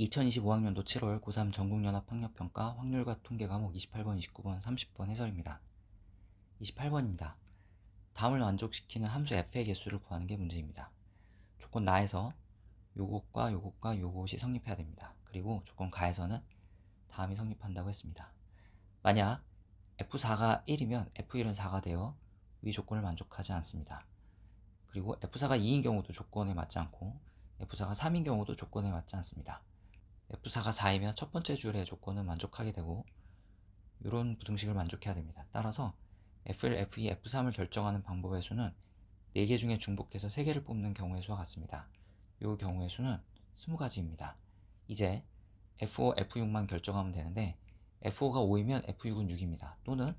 2025학년도 7월 고3 전국연합학력평가 확률과 통계 과목 28번, 29번, 30번 해설입니다. 28번입니다. 다음을 만족시키는 함수 f의 개수를 구하는 게 문제입니다. 조건 나에서 요것과 요것과 요것이 성립해야 됩니다. 그리고 조건 가에서는 다음이 성립한다고 했습니다. 만약 f4가 1이면 f1은 4가 되어 위 조건을 만족하지 않습니다. 그리고 f4가 2인 경우도 조건에 맞지 않고 f4가 3인 경우도 조건에 맞지 않습니다. f4가 4이면 첫 번째 줄의 조건은 만족하게 되고 이런 부등식을 만족해야 됩니다. 따라서 f1, f2, f3을 결정하는 방법의 수는 4개 중에 중복해서 3개를 뽑는 경우의 수와 같습니다. 이 경우의 수는 20가지입니다. 이제 f5, f6만 결정하면 되는데 f5가 5이면 f6은 6입니다. 또는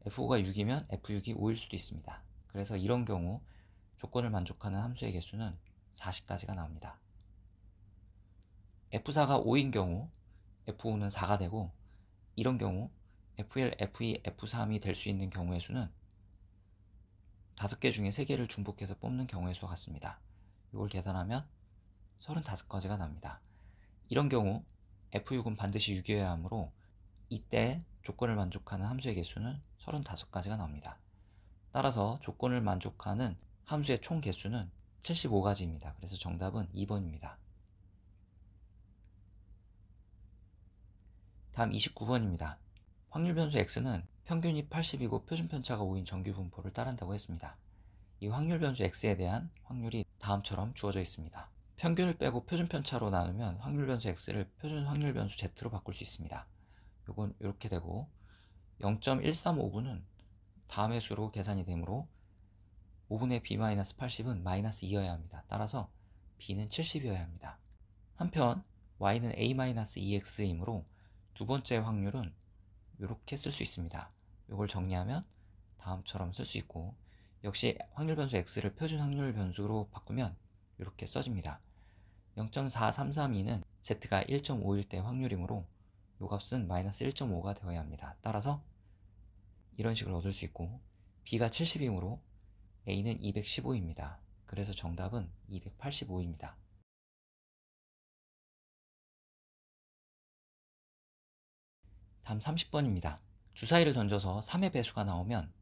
f5가 6이면 f6이 5일 수도 있습니다. 그래서 이런 경우 조건을 만족하는 함수의 개수는 40가지가 나옵니다. f4가 5인 경우 f5는 4가 되고, 이런 경우 f1, f2, f3이 될 수 있는 경우의 수는 5개 중에 3개를 중복해서 뽑는 경우의 수와 같습니다. 이걸 계산하면 35가지가 납니다. 이런 경우 f6은 반드시 6이어야 하므로 이때 조건을 만족하는 함수의 개수는 35가지가 나옵니다. 따라서 조건을 만족하는 함수의 총 개수는 75가지입니다. 그래서 정답은 2번입니다. 다음 29번입니다. 확률 변수 x는 평균이 80이고 표준 편차가 5인 정규 분포를 따른다고 했습니다. 이 확률 변수 x에 대한 확률이 다음처럼 주어져 있습니다. 평균을 빼고 표준 편차로 나누면 확률 변수 x를 표준 확률 변수 z로 바꿀 수 있습니다. 요건 이렇게 되고 0.135분은 다음의 수로 계산이 되므로 5분의 b-80은 마이너스 2여야 합니다. 따라서 b는 70이어야 합니다. 한편 y는 a-2x이므로 두 번째 확률은 이렇게 쓸 수 있습니다. 이걸 정리하면 다음처럼 쓸 수 있고, 역시 확률 변수 x를 표준 확률 변수로 바꾸면 이렇게 써집니다. 0.4332는 z가 1.5일 때 확률이므로 이 값은 마이너스 1.5가 되어야 합니다. 따라서 이런 식을 얻을 수 있고, b가 70이므로 a는 215입니다. 그래서 정답은 285입니다. 다음 30번입니다. 주사위를 던져서 3의 배수가 나오면,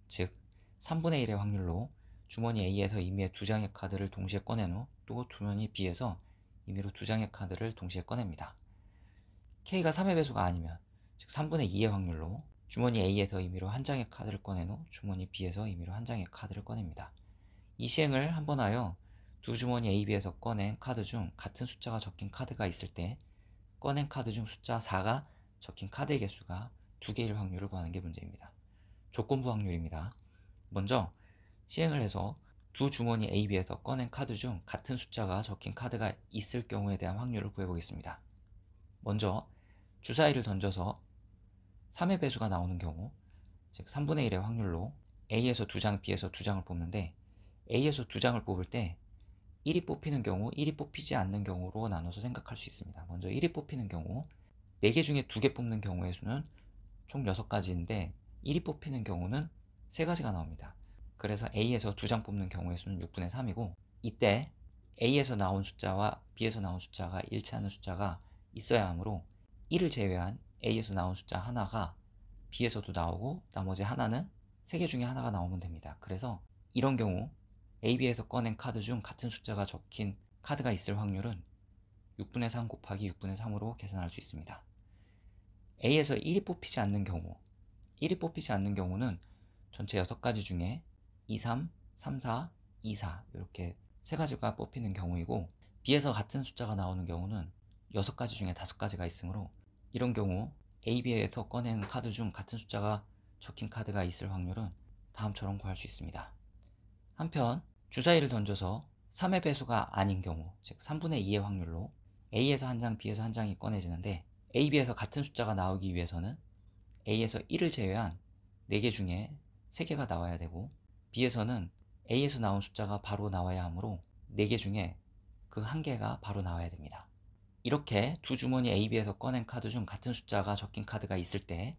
즉 3분의 1의 확률로 주머니 A에서 임의의 2장의 카드를 동시에 꺼낸 후 또 주머니 B에서 임의로 2장의 카드를 동시에 꺼냅니다. K가 3의 배수가 아니면, 즉 3분의 2의 확률로 주머니 A에서 임의로 1장의 카드를 꺼낸 후 주머니 B에서 임의로 1장의 카드를 꺼냅니다. 이 시행을 한번 하여 두 주머니 A, B에서 꺼낸 카드 중 같은 숫자가 적힌 카드가 있을 때 꺼낸 카드 중 숫자 4가 적힌 카드의 개수가 2개일 확률을 구하는 게 문제입니다. 조건부 확률입니다. 먼저 시행을 해서 두 주머니 A, B에서 꺼낸 카드 중 같은 숫자가 적힌 카드가 있을 경우에 대한 확률을 구해보겠습니다. 먼저 주사위를 던져서 3의 배수가 나오는 경우, 즉 3분의 1의 확률로 A에서 2장, B에서 2장을 뽑는데, A에서 2장을 뽑을 때 1이 뽑히는 경우, 1이 뽑히지 않는 경우로 나눠서 생각할 수 있습니다. 먼저 1이 뽑히는 경우, 4개 중에 2개 뽑는 경우의 수는 총 6가지인데 1이 뽑히는 경우는 3가지가 나옵니다. 그래서 A에서 2장 뽑는 경우의 수는 6분의 3이고, 이때 A에서 나온 숫자와 B에서 나온 숫자가 일치하는 숫자가 있어야 하므로 1을 제외한 A에서 나온 숫자 하나가 B에서도 나오고 나머지 하나는 3개 중에 하나가 나오면 됩니다. 그래서 이런 경우 A, B에서 꺼낸 카드 중 같은 숫자가 적힌 카드가 있을 확률은 6분의 3 곱하기 6분의 3으로 계산할 수 있습니다. A에서 1이 뽑히지 않는 경우, 1이 뽑히지 않는 경우는 전체 6가지 중에 2, 3, 3, 4, 2, 4 이렇게 3가지가 뽑히는 경우이고, B에서 같은 숫자가 나오는 경우는 6가지 중에 5가지가 있으므로 이런 경우 A, B에서 꺼낸 카드 중 같은 숫자가 적힌 카드가 있을 확률은 다음처럼 구할 수 있습니다. 한편 주사위를 던져서 3의 배수가 아닌 경우, 즉 3분의 2의 확률로 A에서 1장, B에서 1장이 꺼내지는데, A, B에서 같은 숫자가 나오기 위해서는 A에서 1을 제외한 4개 중에 3개가 나와야 되고, B에서는 A에서 나온 숫자가 바로 나와야 하므로 4개 중에 그 1개가 바로 나와야 됩니다. 이렇게 두 주머니 A, B에서 꺼낸 카드 중 같은 숫자가 적힌 카드가 있을 때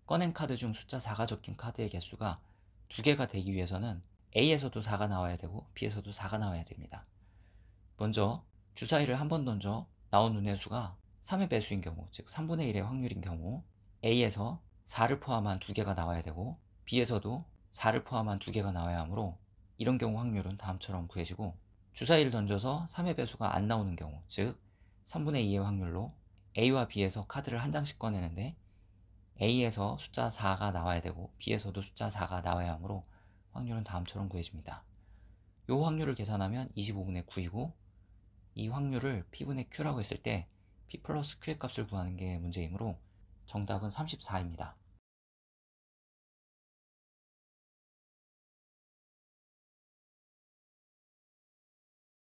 꺼낸 카드 중 숫자 4가 적힌 카드의 개수가 2개가 되기 위해서는 A에서도 4가 나와야 되고 B에서도 4가 나와야 됩니다. 먼저 주사위를 한 번 던져 나온 운의 수가 3의 배수인 경우, 즉 3분의 1의 확률인 경우 A에서 4를 포함한 2개가 나와야 되고 B에서도 4를 포함한 2개가 나와야 하므로 이런 경우 확률은 다음처럼 구해지고, 주사위를 던져서 3의 배수가 안 나오는 경우, 즉 3분의 2의 확률로 A와 B에서 카드를 한 장씩 꺼내는데 A에서 숫자 4가 나와야 되고 B에서도 숫자 4가 나와야 하므로 확률은 다음처럼 구해집니다. 이 확률을 계산하면 25분의 9이고, 이 확률을 P분의 Q라고 했을 때 P 플러스 Q의 값을 구하는 게 문제이므로 정답은 34입니다.